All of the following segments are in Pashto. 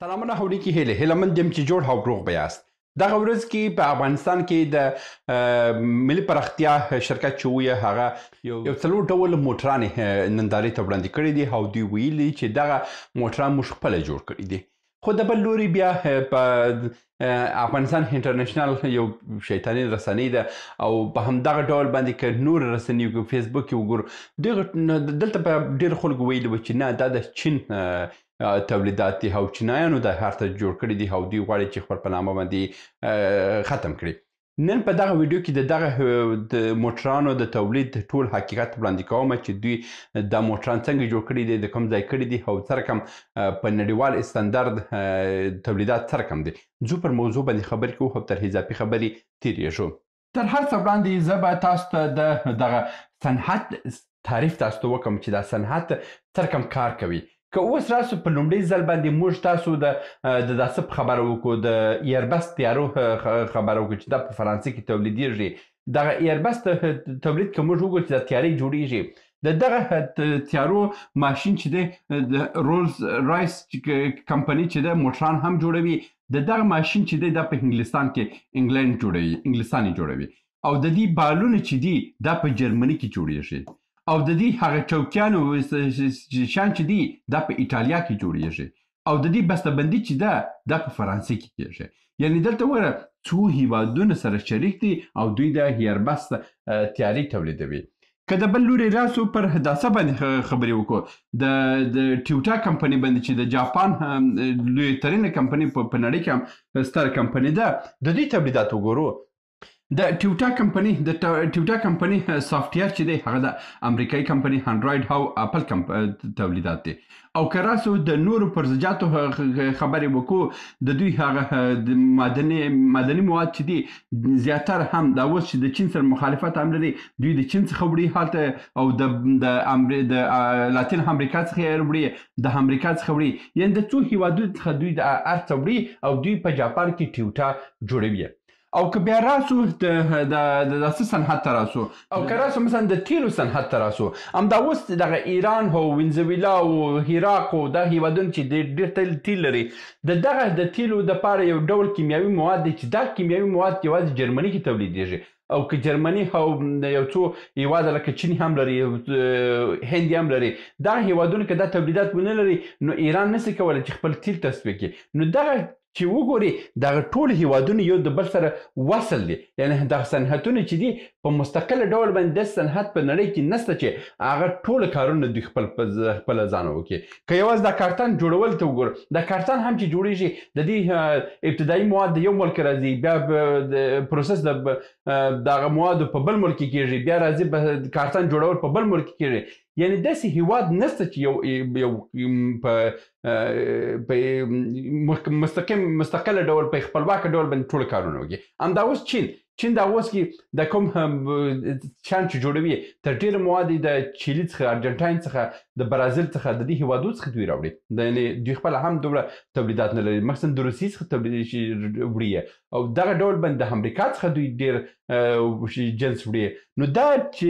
سلامونه حولیکی هیله من دیم چې جوړ او روغ بیاست دغه ورځ کې په افغانستان کې د ملي پراختیا شرکت چې ویه هغه یو څلور ډول موټرانې نندارې ته وړاندې کړي دي او دوی ویلي چې دغه موټران موږ خپله جوړ کړي دي خو د بل لوري بیا په افغانستان انټرنیشنل یو شیطاني رسنۍ ده او په همدغه ډول باندې که نور رسنۍ په فیسبوک کې وګورو دلته په ډېر خلکو ویلي وو چې نه دا د چین تولیدات دي او چینایانو د هر څه جوړ کړي دي او دوی غواړي چې خپل په نامه باندې ختم کړي نن په دغه ویډیو کې دغه د موټرانو د تولید ټول حقیقت وړاندې کوم چې دوی دا موټران څنګه جوړ کړي دي د کوم ځای کړي دي او څه رقم په نړیوال استاندارد تولیدات څه رقم دي زه پر موضوع باندې خبرې کوو او تر اضافي خبرې تیریږو تر هر څه وړاندې زه به تاسو ته دغه صنعت تعریف تاسو ته وکړم چې دا صنعت څه رقم کار کوي که اوس راسو په لومړي ځل باندې موږ تاسو د داسې خبره وکړو د ایربس تیارو خبره وکړو چې دا په فرانسې کې تولیدیږي دغه ایربس تولید که موږ وګورو چې دا تیارې جوړیږي د دغه تیارو ماشین چې دی د رولز رایس کمپنۍ چې ده موټران هم جوړوي د دغه ماشین چې دی دا په انګلستان کې انګلستان یې جوړوي او د دې بالونه چې دي دا په جرمني کې جوړیږي او د دې هغه چوکیانو شان چې دي دا په ایټالیا کې جوړیږي او د دې بسته‌بندي چې ده دا په فرانسې کې کیږي یعنی دلته وګوره څو هیوادونه سره شریک دي او دوی د ایربس تیاري تولیدوي که د بل لوري راسو پر داسه باندې خبرې وکړو د ټیوټا کمپنۍ باندې چې د جاپان لوی ترینه کمپنۍ په نړۍ کې هم ستره کمپنۍ ده د دوی تولیدات وګورو د ټیوټا کمپنۍ سافټویر چې دی هغه د امریکایي کمپنۍ انډراید او اپل تولیدات دي او که راسو د نورو پرزجاتو خبرې وکړو د دوی هغه معدني مواد چې دي زیاتره هم دا اوس چې د چین سره مخالفت هم لري دوی د چین څخه وړي هلته او د لاتین امریکا څخه یې وړي د امریکا څخه وړي یعنې د څو هیوادونو څخه دوی د هر څه وړي او دوی په جاپان کې ټیوټا جوړوي او که بیا راسو د داسې صنعت ته راسو او که راسو مثلا د تیلو صنعت ته راسو همدا اوس دغه ایران او وینزویلا او عراق او دا هیوادونه چې ډېر تیل لري د تیلو دپاره یو ډول کیمیاوي مواد دی چې دا کیمیاوي مواد یوازې جرمني کې تولیدیږي او که جرمني او یو څو هیواده لکه چین هم لري هند هم لري دا هیوادونه که دا تولیدات ونه لري نو ایران نسي کولی چې خپل تیل تصفیه کړي نو دغه چې وګوري دغه ټول هیوادونه یو د بل سره وصل دي یعنی دغه صنعتونه چې دي په مستقل ډول باندې د صنعت په نړۍ کې نشته چې هغه ټول کارونه دوی خپل ځان وکړي که یوازې دا کارتن جوړول ته وګورو دا کارتن هم چې جوړیږي د دې ابتدایي مواد د یو ملک راځي بیا د پروسس دغه موادو په بل ملک کېږي بیا راځي کارتن جوړول په بل ملک کېږي یعنی داسې هیواد نشته چې یو په مستقل ډول په خپلواکه ډول باندې ټول کارونه وکړي همدا اوس چین دا اوس کې د کوم شیان چې جوړوي تر ډېره مواد د چیلي څخه ارجنټاین څخه د برازیل څخه د دې هیوادونو څخه دوی راوړي دوی خپله هم دومره تولیدات نه لري مثلا د روسیې څخه وړي او دغه ډول باندې د امریکا څخه دوی ډېر جنس وړي نو دا چې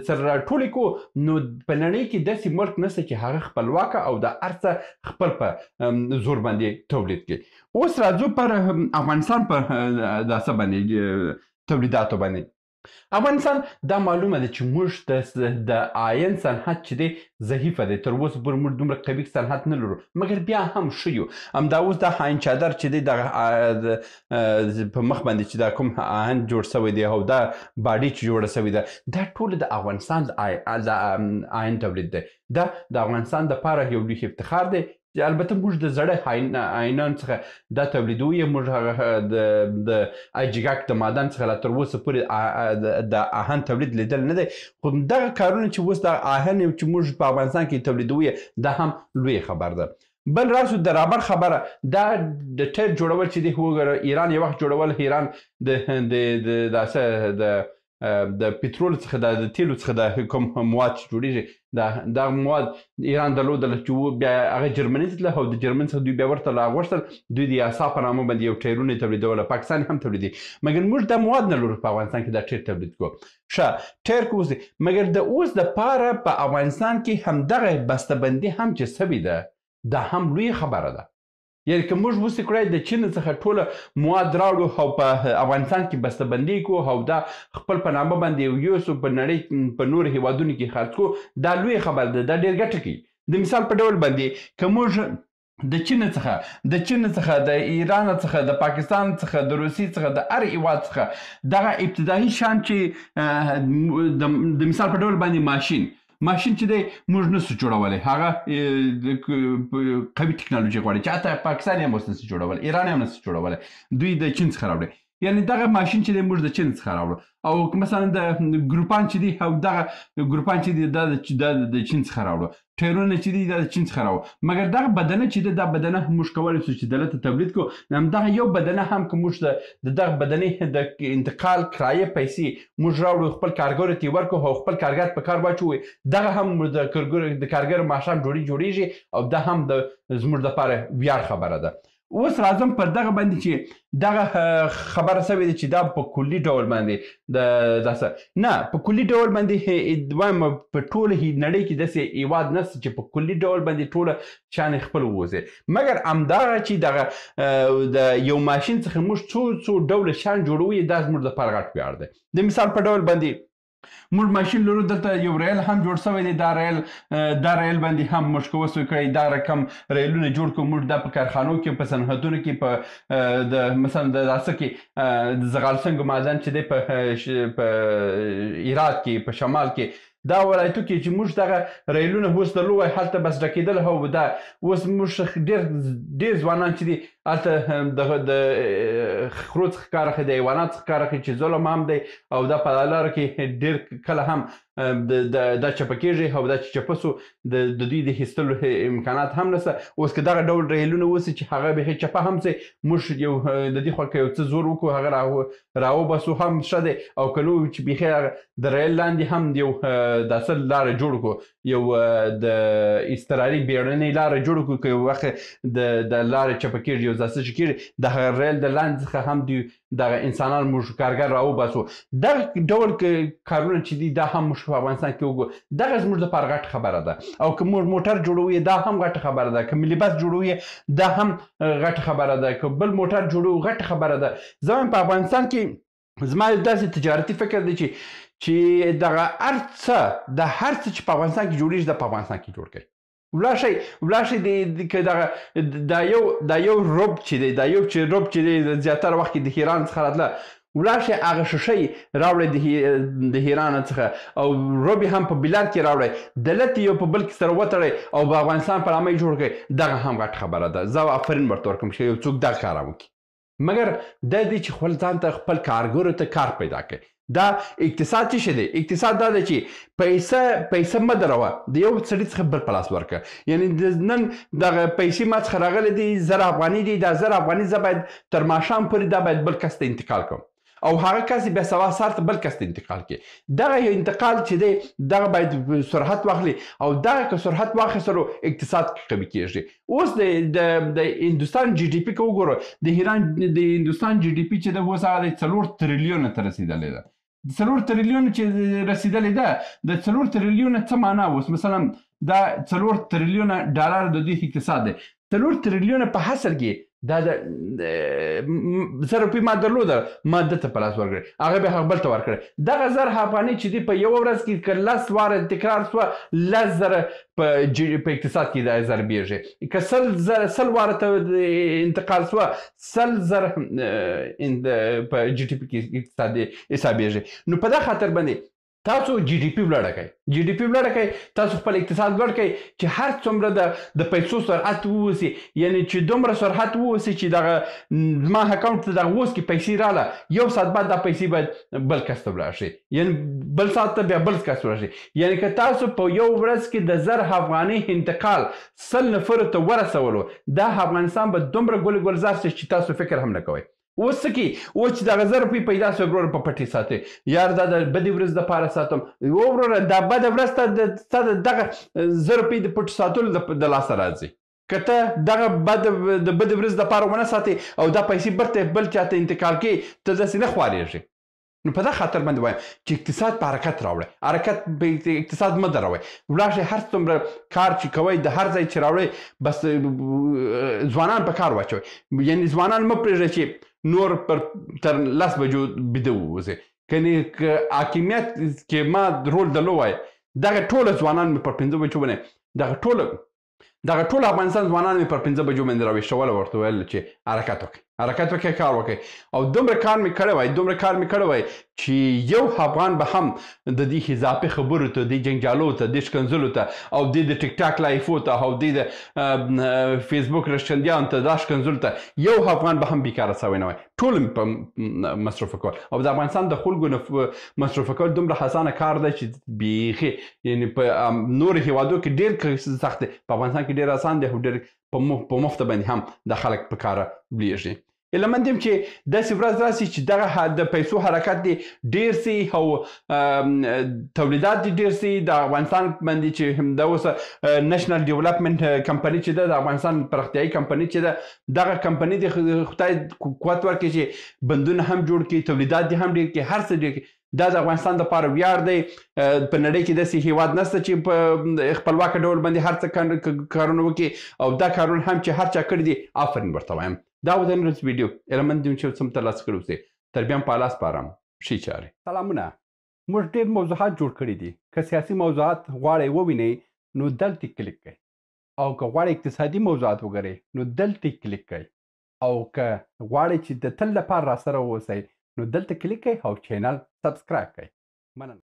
سره راټولې کړو نو په نړۍ کې داسې ملک نشته چې هغه خپلواکه او د هر څه خپل په زور باندې تولید کړي اوس راځو پر افغانستان پر داسه باندې تولیداتو باندې افغانستان دا معلومه ده چې موږ د آین صنعت چې دی ضعیفه دی تر اوسه پورې موږ دومره قوي صنعت نه لرو مګر بیا هم ښه یو همدا اوس دا آین چادر چې دی دغه په مخ باندې چې دا کوم آهن جوړ شوی دی او دا باډي چې جوړه شوې ده دا ټول د افغانستان د آین تولید دی دا د افغانستان دپاره یو لوی افتخار دی البته موږ د زړه آینان څخه دا تولیدوو موږ هغه د ایجګاک د معدن څخه لا تر اوسه پورې د آهن تولید لیدل نه دی خو دغه کارونه چې اوس د آهن چې موږ په افغانستان کې تولیدوو دا هم لوی خبر ده بل راسو د رابر خبره دا د ټیر جوړول چې دی وګوره ایران یو وخت جوړول ایران د پټرول څخه د تیلو څخه د کوم مواد چې جوړیږي دا مواد ایران درلودل چې بیا هغه جرمني ته تلله او د جرمن څخه دوی بیا ورته راغوښتل دوی د یاسا په نامه باندې یو ټیرونه تولیدول پاکستان هم تولیدوي مګر موږ دا مواد نه لرو په افغانستان کې دا ټیر تولید کوو ښه ټیر کوو مګر د اوس دپاره په افغانستان کې همدغه بسته‌بندي هم چې سوې ده دا هم لوی خبره ده یعنې که موږ وسې کړی د چین څخه ټوله مواد راوړو او په افغانستان کې بستهبندي کړو او دا خپل په نامه باندې یوسو په نړۍ په نورو هیوادونو کې خرڅ کړو دا لویه خبره ده دا ډېر ګټه کوي د مثال په ډول باندې که موږ د چین څخه د ایران څخه د پاکستان څخه د روسیې څخه د هر هیواد څخه دغه ابتدایي شیان چې د مثال په ډول باندې ماشین چې دی موږ نسو جوړولی هغه قوي ټکنالوژي غواړي چې حتی پاکستان یې هم اوس نسي جوړولی ایران یې هم نسي جوړولی دوی د چین څخه راوړي یعنې دغه ماشین چې دی موږ د چین څخه راوړو او مثلا د ګروپان چې دی او دغه ګروپان چې دی دا د چین څخه راوړو ټایرونه چې دي دا د چین څخه راوړو مګر دغه بدنه چې دی دا بدنه موږ کولی شو چې دلته تولید کړو همدغه یو بدنه هم که موږ د دغه بدنې د انتقال کرایه پیسې موږ راوړو خپل کارګرو ته یې ورکړو او خپل کارګر په کار واچوو دغه هم د کارګر معاشات جوړیږي او دا هم زموږ دپاره ویاړ خبره ده اوس راځم پر دغه باندې چې دغه خبره سوې ده چې دا په کلي ډول باندې داسه نه په کلي ډول باندې وایم په ټوله نړۍ کې داسې هیواد نشته چې په کلي ډول باندې ټوله شیان خپل ووځي مګر همدغه چې دغه د یو ماشین څخه موږ څو ډوله شیان جوړوو دا زموږ دپاره غټ ویاړ دی د مثال په ډول باندې موږ ماشین لرو دلته یو ریل هم جوړ شوی دی دا ریل باندې هم موږ کوسو کړی دا رقم ریلونه جوړ کړو موږ دا په کارخانو کې په صنعتونو کې په د مثلا د داسه کې د زغالسنګ معدن چې دی په هرات کې په شمال کې دا ولایتو کې چې موږ دغه ریلونه اوس درلو وای هلته بس ډکېدل او دا اوس موږ ډېر ځوانان چې دي هلته د خرو څخه کار اخلي د حیوانات څخه کار اخلي چې ظلم هم دی او دا په لاره کې ډېر کله هم دا چپه کېږي او دا چې چپه سو د دوی د هیستلو امکانات هم نشته اوس که دغه ډول ریلونه اوسي چې هغه بیخي چپه هم سي موږ یو د دې خوا که یو څه زور وکړو هغه راوباسو هم ښه دی او که نه چې بیخي د ریل لاندې هم یو داسې لاره جوړ کړو یو د اضطراري بیړنۍ لاره جوړ کړو که یو وخت د لارې چپه کېږي یو داسې چې کېږي دغه ریل د لاندې څخه هم دوی دغه انسانان موږ کارګر راوباسو دغه ډول کارونه چې دي دا هم موږ په افغانستان کې وګورو دغه زموږ دپاره غټه خبره ده او که موږ موټر جوړوو دا هم غټه خبره ده که ملي بس جوړوو دا هم غټه خبره ده که بل موټر جوړوو غټه خبره ده زه وایم په افغانستان کې زما داسې تجارتي فکر دی چې دغه هر څه د هر څه چې په افغانستان کې جوړېږي دا په افغانستان کې جوړ کړئ ولاړ شئ که دا یو روب چې دی دا یو روب چې دی زیاتره وخت کې د ایران څخه راتله ولاړ شئ هغه ښیښۍ راوړئ د ایران څخه او روب هم په بلاد کې راوړئ دلته یو په بل کې سره وتړئ او په افغانستان په نامه یې جوړ کړئ دغه هم غټه خبره ده زه آفرین ورته ورکوم چې یو څوک دغه کار وکړي مګر دا دی چې خپل ځان ته خپل کارګرو ته کار پیدا کړئ دا اقتصاد څه شی دی اقتصاد دا دی چې پیسه مه دروه د یو سړي څخه بل په لاس ورکړه یعنې نن دغه پیسې ما څخه راغلی دي 1000 افغانۍ دي دا 1000 افغانۍ زه باید تر ماښام پورې دا باید بل کس ته انتقال کړم او هغه کس بیا سبا سهار ته بل کس ته انتقال کړي دغه یو انتقال چې دی دغه باید سرعت واخلي او دغه که سرعت واخیستلو اقتصاد قوي کېږي اوس د هندوستان جی ډي پي که وګورو د هندوستان جی ډي پي چې ده اوس هغه د 4 تریلیونه ته رسېدلی ده 4 تریلیونه چې رسېدلی ده د 4 تریلیونه څه معنا اوس مثلا دا 4 تریلیونه ډالر د دوی اقتصاد دی 4 تریلیونه په حاصل کې دا د 1000 روپۍ ما درلوده ما ده ته په لاس ورکړې هغه بیا هغه بل ته ورکړې دغه 1000 افغانۍ چې دي په یوه ورځ کې که 10 واره تکرار سوه 10,000 په اقتصاد کې دا ضربېږي که 100 واره ته انتقال سوه 100,000 په جي ټي پي کې اقتصاد حسابېږي نو په دغه خاطر باندې تاسو جی ډي پي ولاړه کړئ تاسو خپل اقتصاد لوړ کړئ چې هر څومره د پیسو سرعت ووسي یعنی چې دومره سرعت ووسي چې دغه زما اکاونټ ته دغه اوس کې پیسې راله یو ساعت بعد دا پیسې باید بل کس ته ولاړ شي یعنی بل ساعت ته بیا بل کس ولاړ شي یعنی که تاسو په یو ورځ کې د 1000 افغانۍ انتقال 100 نفرو ته ورسولو دا افغانستان به دومره ګلزار شي چې تاسو فکر هم نه کوئ اوس څه کې اوس چې دغه 1000 روپۍ پیدا سوی وروره په پټې ساتئ یار دا د بدې ورځ دپاره ساتم وروره دا بده ورځ ستا د دغه 1000 روپۍ د پټو ساتلو د لاسه راځي که ته دغه د بدې ورځ دپاره ونه ساتې او دا پیسې بل چاته انتقال کړي ته داسې نه خوارېږي نو په دا خاطر باندې وایم چې اقتصاد په حرکت راوړئ، حرکت په اقتصاد مه دروئ. ولاړ شئ هر څومره کار چې کوئ د هر ځای چې راوړئ بس ځوانان په کار واچوئ. یعنې ځوانان مه پرېږدئ چې نور تر 10 بجو بیده ووځي. که حاکمیت کې ما رول درلود وای دغه ټوله ځوانان مې پر 5 بجو باندې دغه ټول افغانستان ځوانان مې پر 5 بجو باندې راویښول او ورته ویل چې حرکت وکړئ کار وکړئ. او دومره کار مې کړی وای چې یو افغان به هم د دې اضافي خبرو ته د جنجالو ته د شکنځلو ته او د ټیک ټاک لایفو ته او د فیسبوک رشتندیانو ته دا شکنځلو ته یو افغان به هم بیکاره سوی نه وای. ټول په مصرف کول او د افغانستان د خلکو مصرف کول دومره اسانه کار دی چې بیخي یعنې په نورو هیوادو کې ډېر سخت دی، په افغانستان کې ډېر اسان دی خو ډېر په مفته باندې هم د خلک په کاره ولیږي. ایله من یم چې داسې ورځ راسي چې دغه د پیسو حرکت دی ډېر سي او تولیدات دي ډېر سي. د افغانستان باندې چې همدا اوسه نېشنل ډیولپمنټ کمپنۍ چې ده د افغانستان پراختیایي کمپنۍ چې ده دغه کمپنۍ د خدای قوت ورکړي چې بندونه هم جوړ کړي، تولیدات دي هم ډېر کړي، هر څه ډېر کړي. دا د افغانستان دپاره ویاړ دی. په نړۍ کې داسې هیواد نشته چې په خپلواکه ډول باندې هر څه کارونه وکړي او دا کارونه هم چې هر چا کړي دي آفرین ورته وایم. دا و د نن ورځې ویډیو. ایله من یم چې څه مو ترلاسه کړي اوسئ. تر بیا هم په الله سپارم. ښې چارې. سلامونه. موږ ډېر موضوعات جوړ کړي دي. که سیاسي موضوعات غواړئ ووینئ نو دلته کلیک کړئ، او که غواړئ اقتصادي موضوعات وګورئ نو دلته کلیک کړئ، او که غواړئ چې د تل لپاره راسره واوسئ نو دلته کلیک کړئ او چینل سبسکرایب کړئ. مننه.